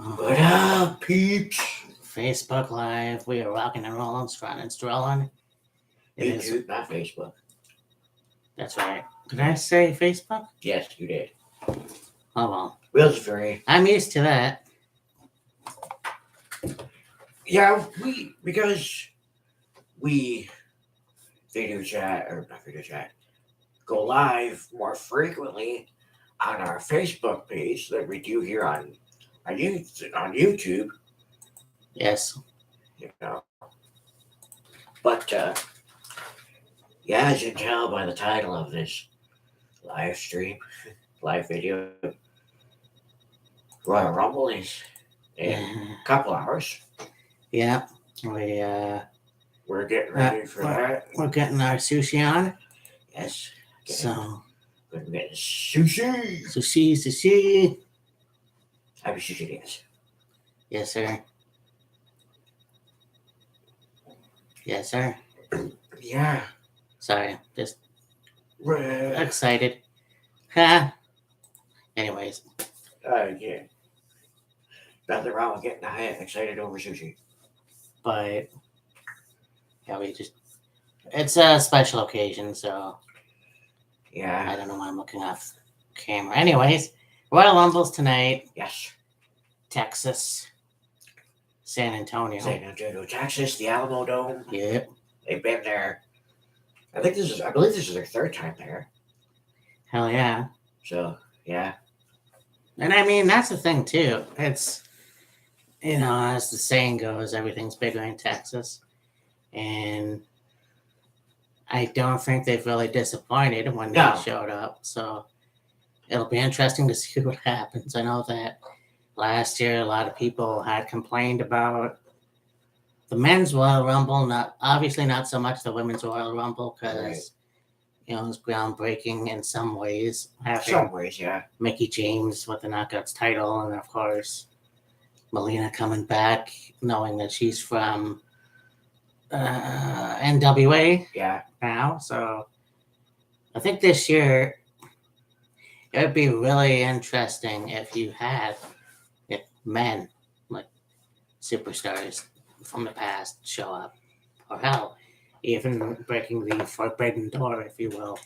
What up, peeps? Facebook Live. We are rocking and rolling, strutting and strolling. YouTube, not Facebook. That's right. Did I say Facebook? Yes, you did. Oh well. Will's free. I'm used to that. Yeah, because we video chat or not video chat, go live more frequently on our Facebook page than we do here on YouTube. Yes. You know, but yeah, as you can tell by the title of this live stream, live video, Royal Rumble is in a couple hours. Yeah. We're getting ready for that. We're getting our sushi on. Yes. So we're getting sushi. Sushi. Happy sushi days. Yes, sir. Yes, sir. Yeah. Sorry, just excited. Ha. Anyways. Yeah. Nothing wrong with getting excited over sushi. But yeah, it's a special occasion, so yeah. I don't know why I'm looking off camera. Anyways, Royal Rumbles tonight. Yes. Texas. San Antonio, Texas, the Alamo Dome. Yep. They've been there. I believe this is their third time there. Hell yeah. So, yeah. And I mean, that's the thing, too. It's, as the saying goes, everything's bigger in Texas. And I don't think they've really disappointed when they showed up. So it'll be interesting to see what happens. I know that last year a lot of people had complained about the men's Royal Rumble, obviously not so much the women's Royal Rumble, because it was groundbreaking in some ways. Yeah. Mickie James with the Knockouts title, and of course Melina coming back, knowing that she's from NWA. Yeah. Now, so I think this year it would be really interesting if you had men like superstars from the past show up, or hell, even breaking the forbidden door, if you will.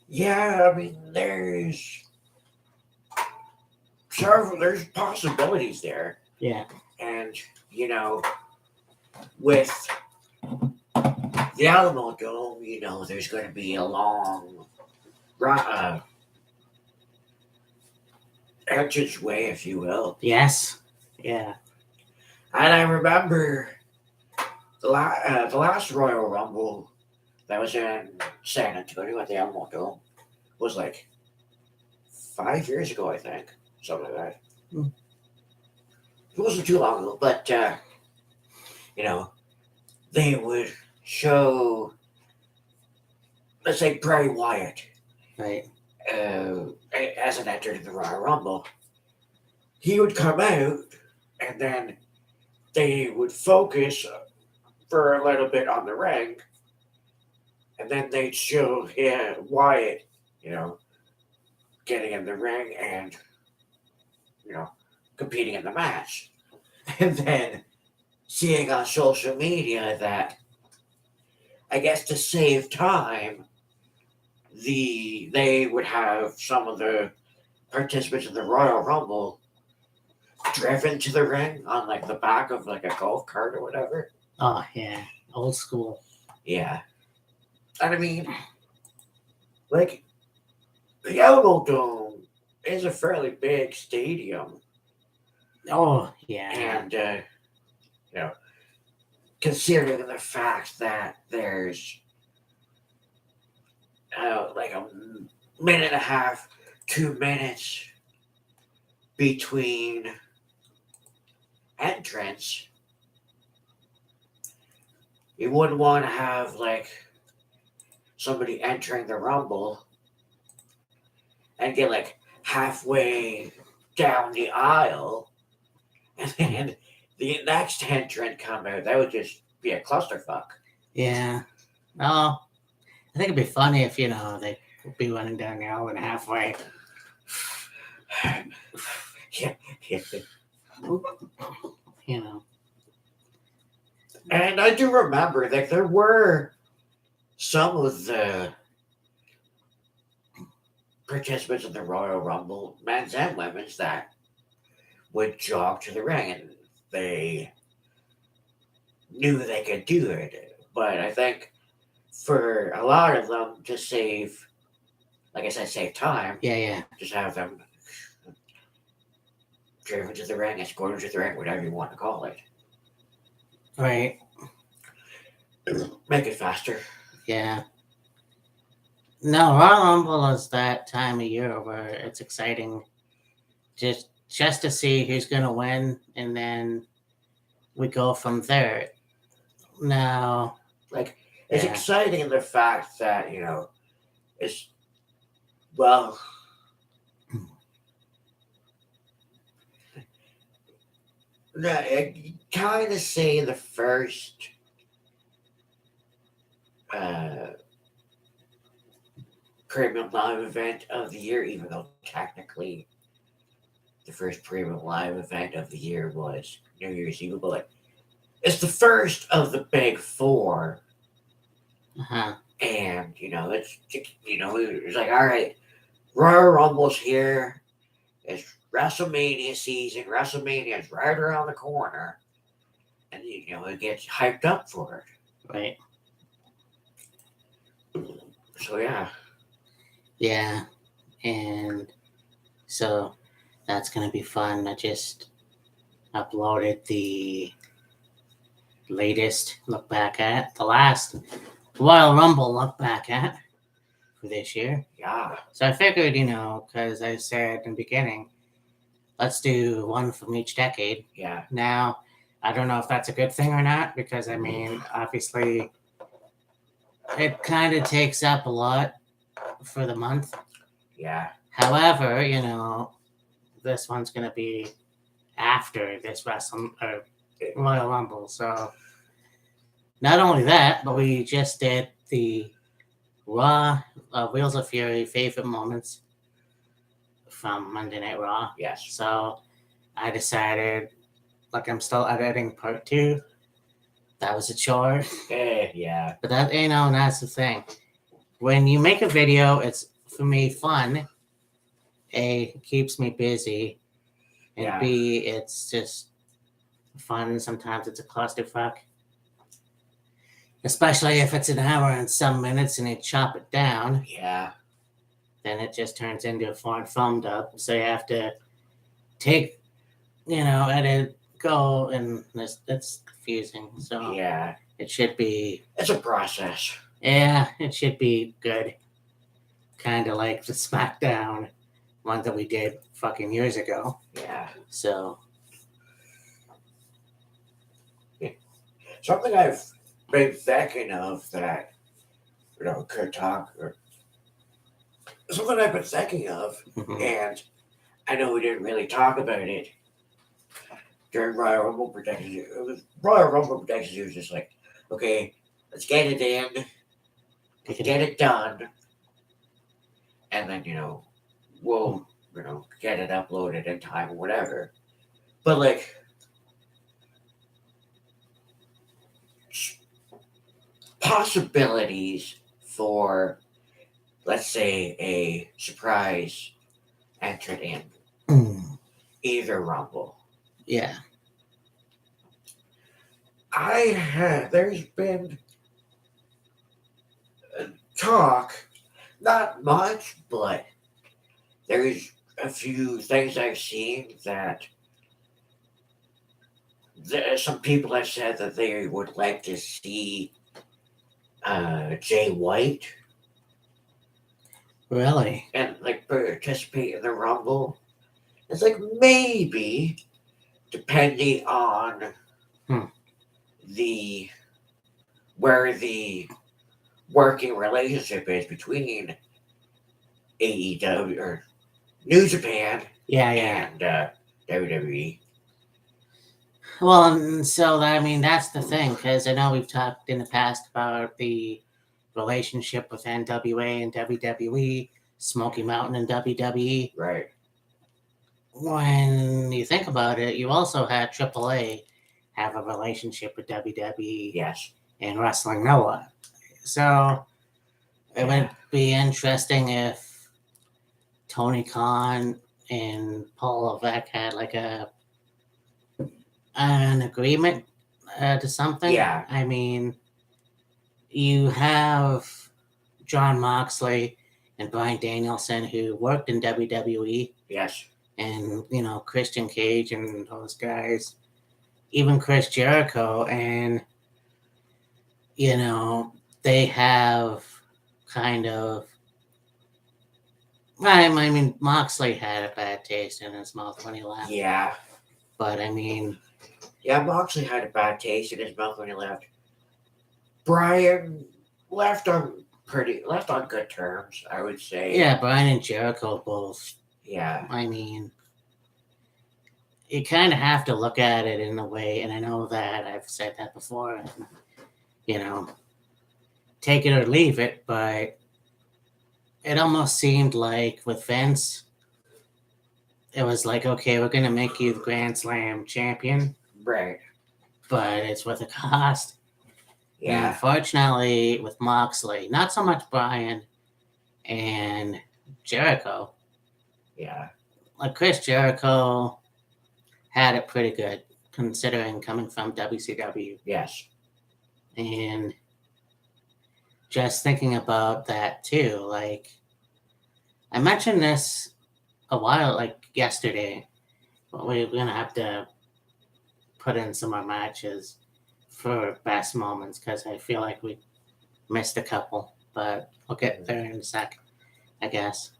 Yeah, I mean, there's possibilities there. Yeah. And, with the Alamo Dome, there's going to be a long entranceway, if you will. Yes. Yeah. And I remember the last Royal Rumble that was in San Antonio at the Alamo Dome was like 5 years ago, I think. Something like that. It wasn't too long ago, but, they would show, let's say, Bray Wyatt. Right. As an entered in the Royal Rumble. He would come out, and then they would focus for a little bit on the ring, and then they'd show Wyatt, getting in the ring and, competing in the match. And then seeing on social media that, I guess to save time, they would have some of the participants in the Royal Rumble driven to the ring on like the back of like a golf cart or whatever. Oh yeah, old school. Yeah, and I mean, like the Alamo Dome is a fairly big stadium. Oh yeah, and considering the fact that there's like a minute and a half, 2 minutes between entrance, you wouldn't want to have like somebody entering the Rumble and get like halfway down the aisle and then the next entrant come out. That would just be a clusterfuck. Yeah. Oh, I think it'd be funny if, they would be running down the aisle and halfway. Yeah. You know. And I do remember that there were some of the participants in the Royal Rumble, men's and women's, that would jog to the ring and they knew they could do it. But I think for a lot of them to save, like I said, save time, Yeah. just have them driven to the ring, escorted to the ring, whatever you want to call it. Right. Make it faster. Yeah. No, Royal Rumble is that time of year where it's exciting just to see who's gonna win, and then we go from there. Now, Like, it's yeah. exciting in the fact that, it's, well, I kind of say the first premium live event of the year, even though technically the first premium live event of the year was New Year's Eve, but like, it's the first of the big four. Uh-huh. And, it's like, all right, Royal Rumble's here. It's WrestleMania season. WrestleMania is right around the corner. And, it gets hyped up for it. Right. So, yeah. Yeah. And so that's going to be fun. I just uploaded the latest look back at, the last Royal Rumble look back at for this year. Yeah. So I figured, because I said in the beginning, let's do one from each decade. Yeah. Now, I don't know if that's a good thing or not, because, I mean, obviously, it kind of takes up a lot for the month. Yeah. However, this one's going to be after this Royal Rumble. So, not only that, but we just did the Raw Wheels of Fury favorite moments from Monday Night Raw. Yes. So I decided, I'm still editing part 2. That was a chore. Yeah. But that's the thing. When you make a video, it's, for me, fun. A, it keeps me busy. And Yeah. B, it's just fun. Sometimes it's a clusterfuck. Especially if it's an hour and some minutes and you chop it down. Yeah. Then it just turns into a foreign film dub. So you have to take, edit, go, and that's confusing. So Yeah. it should be. It's a process. Yeah, it should be good. Kind of like the SmackDown one that we did fucking years ago. Yeah. So. Something I've been thinking of that, could talk, or something I've been thinking of, and I know we didn't really talk about it during Royal Rumble predictions. Royal Rumble predictions, it was just like, okay, let's get it in, let's get it done, and then, we'll, get it uploaded in time or whatever. But, like, possibilities for, let's say, a surprise entrant in either Rumble. Yeah. There's been talk, not much, but there's a few things I've seen that some people have said that they would like to see Jay White. Really? And participate in the Rumble. It's like maybe, depending on where the working relationship is between AEW or New Japan and WWE. Well, and so that's the thing, because I know we've talked in the past about the relationship with NWA and WWE, Smoky Mountain and WWE. Right. when you think about it, you also had AAA have a relationship with WWE Yes. and Wrestling Noah. So it Yeah. would be interesting if Tony Khan and Paul Levesque had like an agreement to something. Yeah. I mean, you have John Moxley and Bryan Danielson who worked in WWE, Yes. and Christian Cage and those guys, even Chris Jericho, and they have kind of. I mean, Moxley had a bad taste in his mouth when he left. Yeah. But I mean, Yeah, Moxley had a bad taste in his mouth when he left. Brian left on good terms, I would say. yeah, Bryan and Jericho both. Yeah. I mean, you kind of have to look at it in a way, and I know that I've said that before, and, take it or leave it, but it almost seemed like with Vince, it was like, okay, we're going to make you the Grand Slam champion, Right. but it's with a cost. And Yeah. unfortunately, with Moxley, not so much Bryan and Jericho, Yeah. like Chris Jericho had it pretty good considering coming from WCW. Yes. And just thinking about that too, like I mentioned this a while, like yesterday, but we're gonna have to put in some more matches for best moments because I feel like we missed a couple, but we'll get there in a sec, I guess.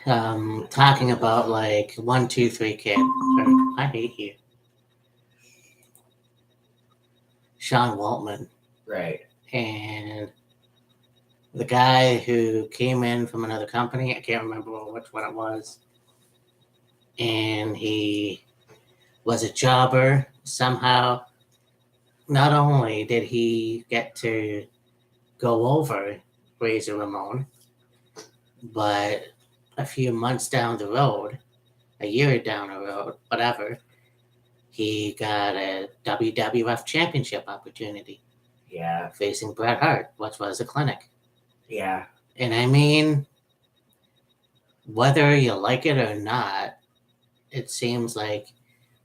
Talking about like 1, 2, 3 Kid, or I hate you, Sean Waltman, Right. and the guy who came in from another company. I can't remember which one it was, and he was a jobber somehow. Not only did he get to go over Razor Ramon, but a few months down the road, a year down the road, whatever, he got a WWF championship opportunity. Yeah. Facing Bret Hart, which was a clinic. Yeah. And I mean, whether you like it or not, it seems like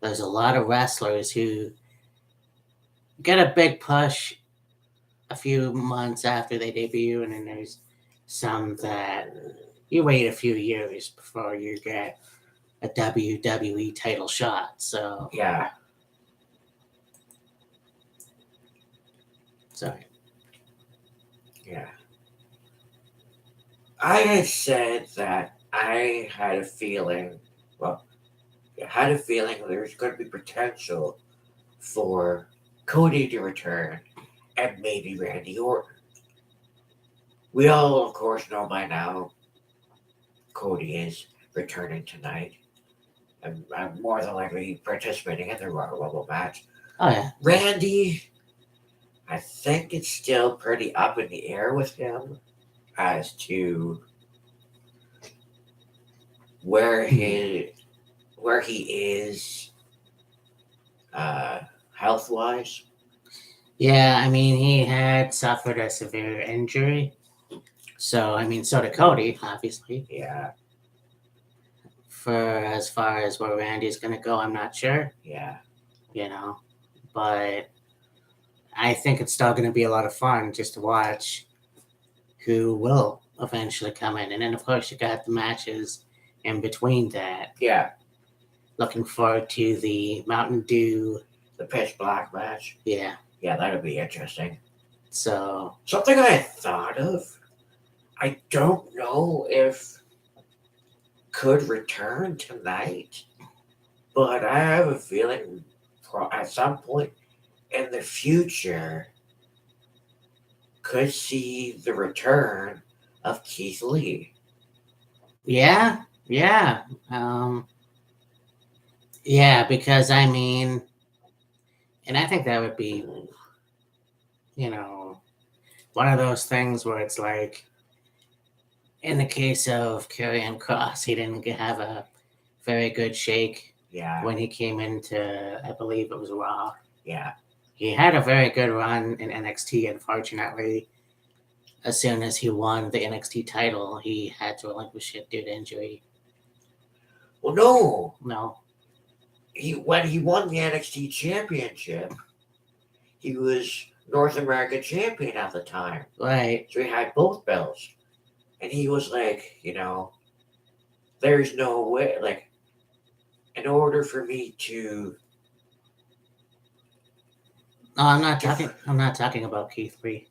there's a lot of wrestlers who get a big push a few months after they debut, and then there's some that you wait a few years before you get a WWE title shot. So, Yeah. sorry. Yeah. I had said that I had a feeling, there's going to be potential for Cody to return and maybe Randy Orton. We all, of course, know by now Cody is returning tonight and more than likely participating in the Royal Rumble match. Oh, yeah. Randy, I think it's still pretty up in the air with him as to where he is health wise. Yeah, I mean, he had suffered a severe injury. So, I mean, so did Cody, obviously. Yeah. For as far as where Randy's going to go, I'm not sure. Yeah. But I think it's still going to be a lot of fun just to watch who will eventually come in. And then, of course, you got the matches in between that. Yeah. Looking forward to the Mountain Dew. The pitch black match. Yeah. Yeah, that'll be interesting. So. Something I thought of, I don't know if could return tonight, but I have a feeling at some point in the future could see the return of Keith Lee. Yeah. Yeah. Yeah, because I mean, and I think that would be, one of those things where it's like, in the case of Karrion Kross, he didn't have a very good shake Yeah. when he came into, I believe it was Raw. Yeah. He had a very good run in NXT. Unfortunately, as soon as he won the NXT title, he had to relinquish it due to injury. Well, no. No. When he won the NXT championship, he was North American champion at the time. Right. So he had both belts. And he was like, there's no way, like, in order for me to. No, I'm not talking. I'm not talking about Keith Lee.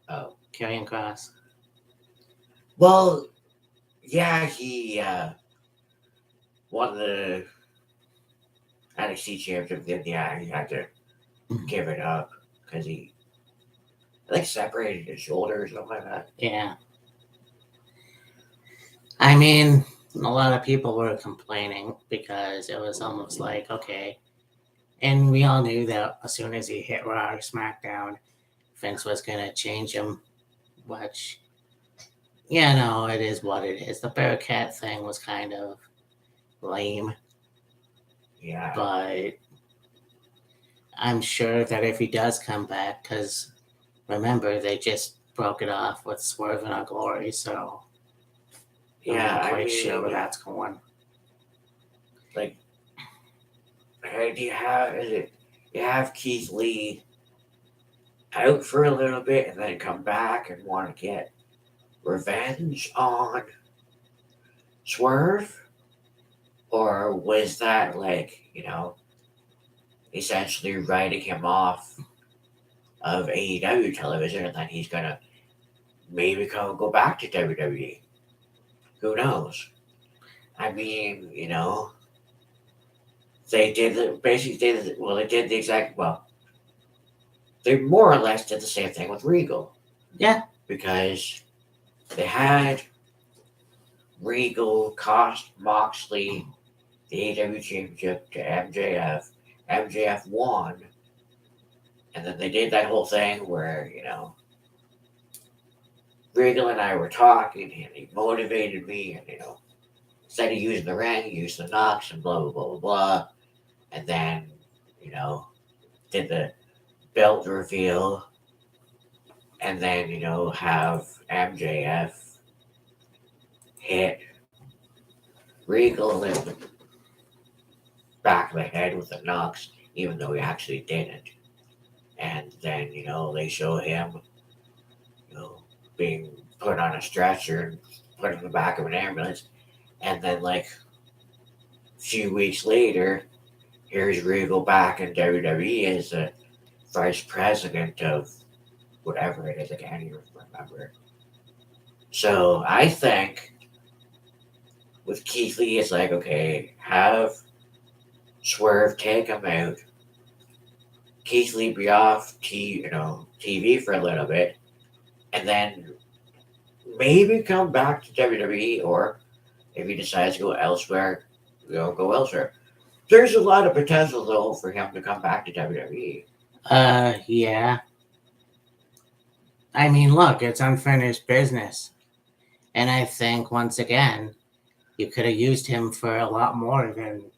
Oh. Karrion Kross. Well, yeah, he won the NXT championship. Then, yeah, he had to give it up because he, I think, separated his shoulder or something like that. Yeah. I mean, a lot of people were complaining because it was almost like, okay. And we all knew that as soon as he hit Raw or SmackDown, Vince was going to change him, which, it is what it is. The Bearcat thing was kind of lame. Yeah. But I'm sure that if he does come back, because remember, they just broke it off with Swerve in Our Glory, so Yeah, I'm not quite sure where that's going. Like, do you have Keith Lee out for a little bit and then come back and want to get revenge on Swerve? Or was that like, essentially writing him off of AEW television and then he's gonna maybe go back to WWE? Who knows? I mean, they did they more or less did the same thing with Regal. Yeah. Because they had Regal cost Moxley the AEW championship to MJF. MJF won. And then they did that whole thing where, Regal and I were talking and he motivated me and, instead of using the ring, he used the Knox and blah, blah, blah, blah, blah. And then, did the belt reveal and then, have MJF hit Regal in the back of the head with the Knox, even though he actually didn't. And then, they show him, being put on a stretcher and put in the back of an ambulance. And then, like, a few weeks later, here's Regal back in WWE as the vice president of whatever it is. I can't even remember. So I think with Keith Lee, it's like, okay, have Swerve take him out. Keith Lee be off TV for a little bit, and then maybe come back to WWE, or if he decides to go elsewhere, go elsewhere. There's a lot of potential though for him to come back to WWE. Yeah. I mean, look, it's unfinished business. And I think, once again, you could have used him for a lot more than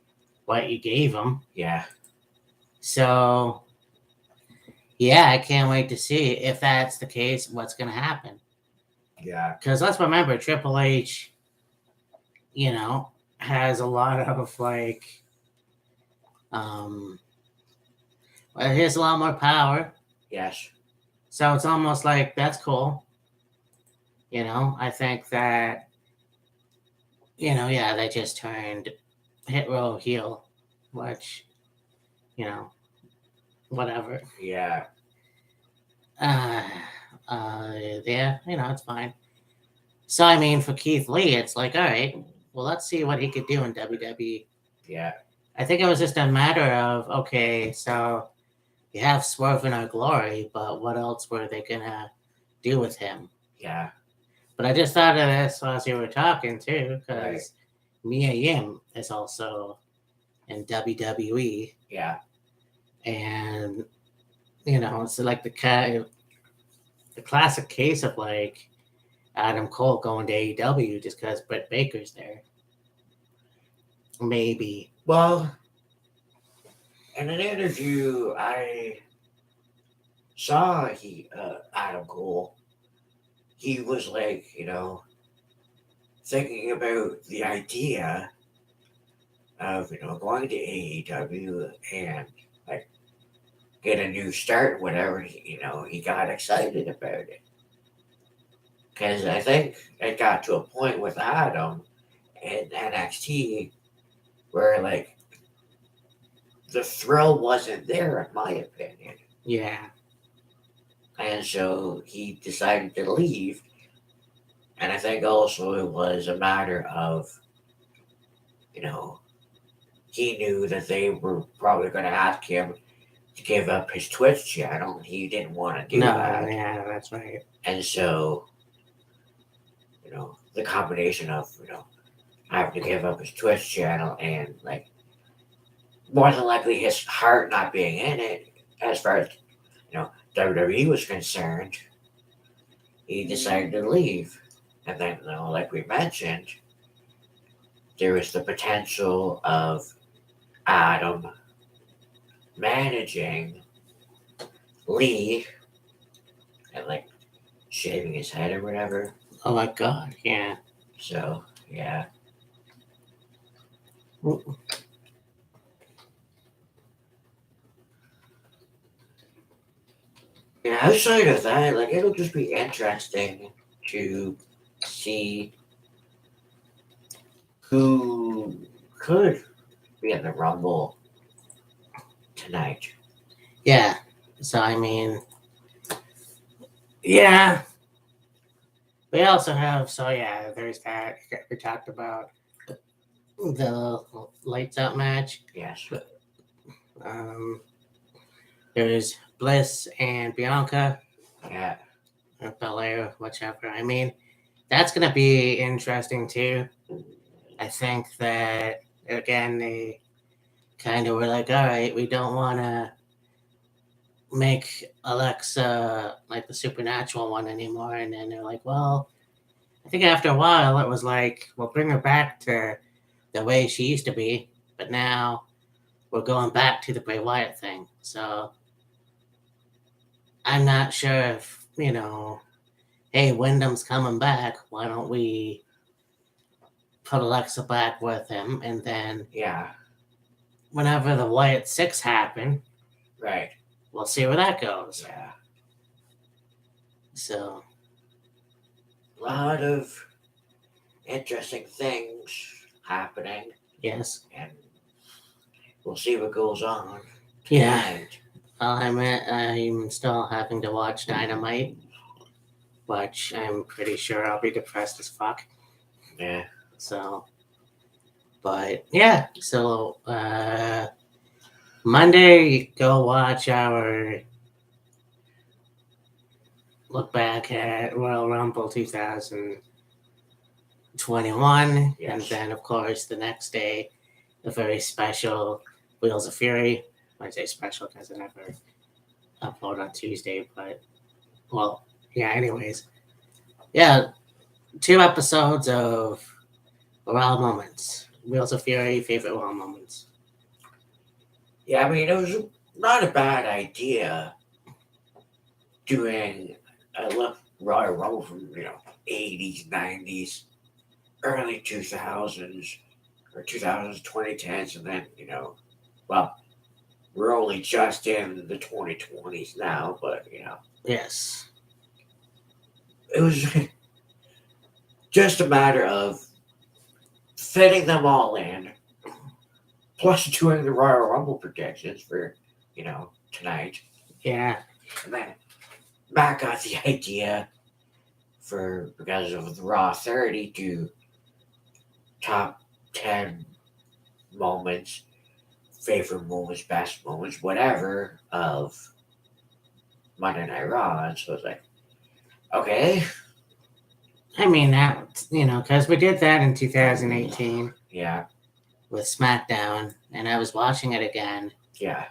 what you gave him. Yeah. So, yeah, I can't wait to see if that's the case, what's going to happen. Yeah. Because let's remember, Triple H, has a lot of, like, he has a lot more power. Yes. So it's almost like, that's cool. I think that, they just turned Hit Row heel, which, whatever. Yeah. It's fine. So, I mean, for Keith Lee, it's like, all right, well, let's see what he could do in WWE. Yeah. I think it was just a matter of, okay, so you have Swerve in Our Glory, but what else were they going to do with him? Yeah. But I just thought of this as you were talking, too, because Right. Mia Yim is also in WWE. Yeah. And, it's like the classic case of, like, Adam Cole going to AEW just because Britt Baker's there. Maybe. Well, in an interview, I saw Adam Cole. He was like, thinking about the idea of going to AEW and like get a new start. Whatever, he got excited about it because I think it got to a point with Adam in NXT where like the thrill wasn't there, in my opinion. Yeah. And so he decided to leave. And I think also it was a matter of, he knew that they were probably going to ask him to give up his Twitch channel. And he didn't want to do that. Yeah, that's right. And so, the combination of, having to give up his Twitch channel and, like, more than likely his heart not being in it, as far as, WWE was concerned, he decided to leave. And then, like we mentioned, there was the potential of Adam managing Lee and like shaving his head or whatever. Oh my God, yeah. So, yeah. Yeah, outside of that, like it'll just be interesting to see who could be in the Rumble tonight. Yeah. So I mean, yeah. We also have there's that we talked about the lights out match. Yes. There's Bliss and Bianca. Yeah. Or Belair, whichever. I mean, that's gonna be interesting too. I think that again they kind of were like, all right, we don't want to make Alexa like the supernatural one anymore, and then they're like, well, I think after a while it was like, we'll bring her back to the way she used to be, but now we're going back to the Bray Wyatt thing. So I'm not sure if, hey, Wyndham's coming back, why don't we put Alexa back with him, and then whenever the Wyatt 6 happen, right, we'll see where that goes. Yeah. So a lot of interesting things happening. Yes. And we'll see what goes on. Yeah. Tonight. I'm still having to watch Dynamite, which I'm pretty sure I'll be depressed as fuck. Yeah. So, but yeah, so Monday, go watch our look back at Royal Rumble 2021. Yes. And then, of course, the next day, a very special Wheels of Fury. I say special because I never upload on Tuesday, but well, yeah, anyways. Yeah, 2 episodes of Raw moments. Wheels of Fury, favorite Raw moments. Yeah, I mean, it was not a bad idea doing a Royal Rumble from, 80s, 90s, early 2000s, or 2000s, 2010s, and then, well, we're only just in the 2020s now, but, Yes. it was just a matter of fitting them all in, plus doing the Royal Rumble predictions for, tonight. Yeah. And then Matt got the idea because of the Raw 30 to top 10 moments, favorite moments, best moments, whatever, of Monday Night Raw. And so it's like, okay. I mean, that, because we did that in 2018. Yeah. With SmackDown, and I was watching it again. Yeah.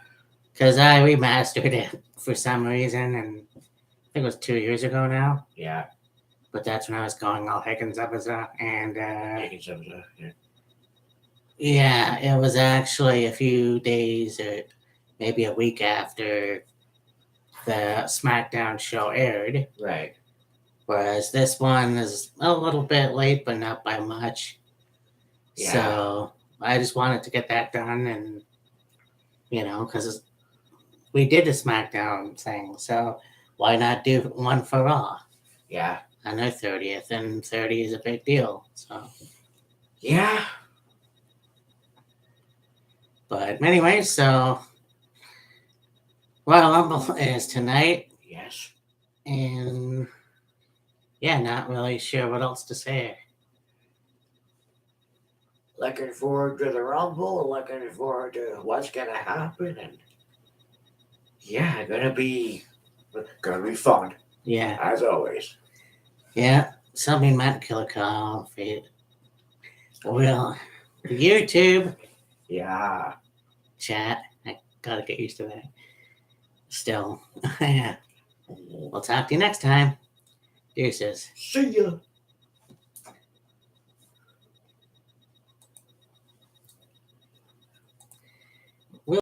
Because I remastered it for some reason, and I think it was 2 years ago now. Yeah. but that's when I was going all Higgins up and Making some, yeah. yeah, it was actually a few days or maybe a week after the SmackDown show aired, Right. whereas this one is a little bit late, but not by much. Yeah. So I just wanted to get that done, and because we did the SmackDown thing, so why not do one for Raw Yeah. on their 30th? And 30 is a big deal. So, Yeah. but anyway, so Royal Rumble is tonight, Yes. and yeah, not really sure what else to say. Looking forward to the Rumble. Looking forward to what's gonna happen, and yeah, gonna be fun Yeah, as always. yeah, something Matt Killer Call. Well, YouTube Yeah. chat. I gotta get used to that. Still, yeah. We'll talk to you next time. Deuces. See ya.